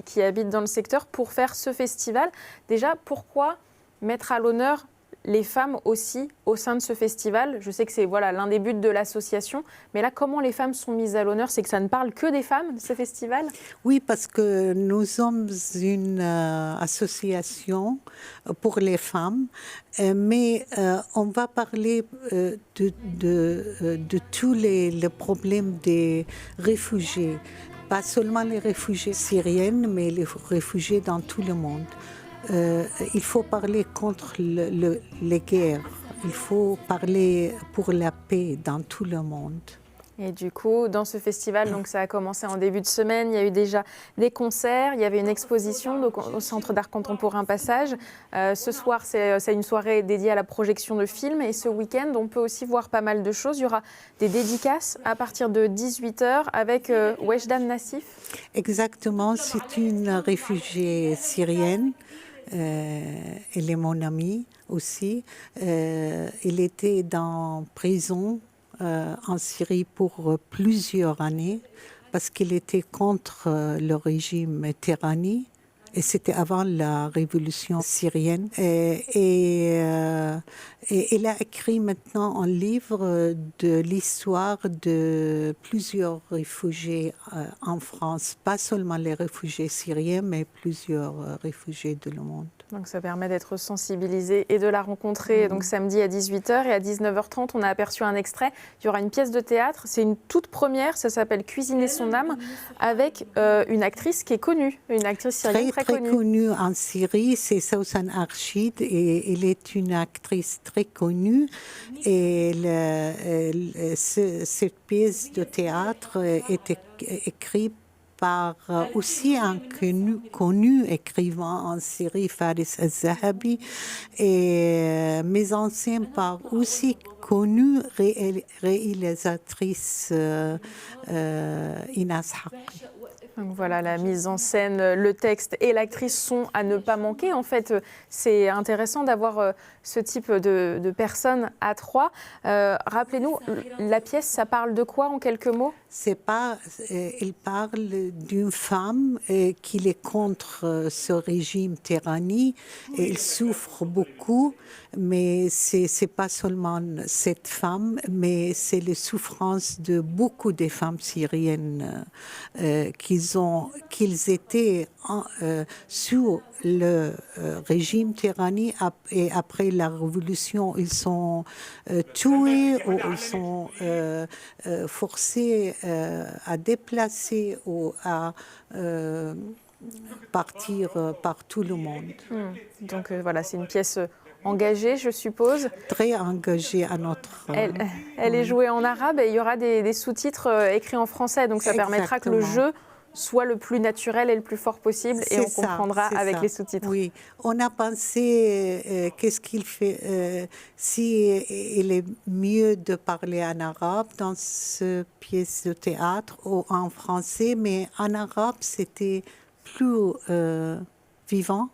qui habitent dans le secteur pour faire ce festival. Déjà, pourquoi mettre à l'honneur les femmes aussi au sein de ce festival? Je sais que c'est l'un des buts de l'association, mais là, comment les femmes sont mises à l'honneur? C'est que ça ne parle que des femmes, de ce festival? Oui, parce que nous sommes une association pour les femmes, mais on va parler de tous les problèmes des réfugiés. Pas seulement les réfugiés syriennes, mais les réfugiés dans tout le monde. Il faut parler contre les guerres. Il faut parler pour la paix dans tout le monde. Et du coup, dans ce festival, donc ça a commencé en début de semaine, il y a eu déjà des concerts, il y avait une exposition donc, au Centre d'art contemporain Passage. Ce soir, c'est une soirée dédiée à la projection de films. Et ce week-end, on peut aussi voir pas mal de choses. Il y aura des dédicaces à partir de 18h avec Wejdan Nassif. Exactement, c'est une réfugiée syrienne. Elle est mon amie aussi. Elle était dans prison en Syrie pour plusieurs années parce qu'il était contre le régime tyrannique et c'était avant la révolution syrienne. Et elle a écrit maintenant un livre de l'histoire de plusieurs réfugiés en France, pas seulement les réfugiés syriens, mais plusieurs réfugiés de le monde. Donc ça permet d'être sensibilisé et de la rencontrer donc samedi à 18h et à 19h30, on a aperçu un extrait. Il y aura une pièce de théâtre, c'est une toute première, ça s'appelle Cuisiner son âme, avec une actrice qui est connue, une actrice syrienne très connue en Syrie, c'est Sousan Arshid et elle est une actrice très connue et cette pièce de théâtre est écrite par aussi un connu écrivain en Syrie, Faris Al-Zahabi, et mes anciens par aussi connue réalisatrice Inas Haqqi. Donc voilà, la mise en scène, le texte et l'actrice sont à ne pas manquer. En fait, c'est intéressant d'avoir ce type de personnes à trois. Rappelez-nous, la pièce, ça parle de quoi en quelques mots? Elle parle d'une femme qui est contre ce régime tyrannique et elle souffre beaucoup, mais c'est pas seulement cette femme, mais c'est les souffrances de beaucoup de femmes syriennes qu'ils étaient sous le régime tyrannique et après la révolution, ils sont tués ou ils sont forcés à déplacer ou à partir par tout le monde. Donc voilà, c'est une pièce engagée, je suppose. Très engagée à notre... Elle est jouée en arabe et il y aura des sous-titres écrits en français, donc ça permettra que le jeu soit le plus naturel et le plus fort possible et on comprendra avec les sous-titres. Oui, on a pensé qu'est-ce qu'il fait, si il est mieux de parler en arabe dans cette pièce de théâtre ou en français, mais en arabe c'était plus vivant.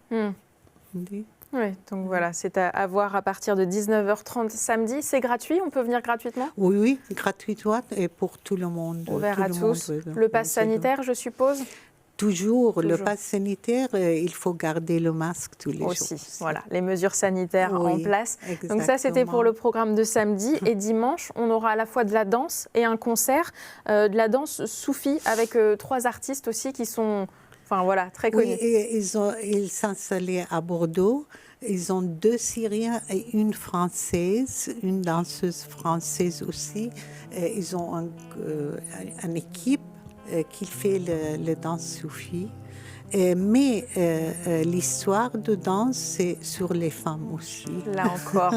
Oui, donc voilà, c'est à voir à partir de 19h30 samedi. C'est gratuit, on peut venir gratuitement? Oui, gratuitement et pour tout le monde. Ouvert à tous. Le pass sanitaire, je suppose? Toujours. Le pass sanitaire, il faut garder le masque tous les jours. Voilà, les mesures sanitaires en place. Exactement. Donc ça, c'était pour le programme de samedi. Et dimanche, on aura à la fois de la danse et un concert, de la danse soufie avec 3 artistes aussi qui sont... Enfin voilà, très connus. Oui, et ils s'installaient à Bordeaux. Ils ont 2 Syriens et une Française, une danseuse française aussi. Ils ont une équipe qui fait le danse soufie. Mais l'histoire de danse, c'est sur les femmes aussi. Là encore.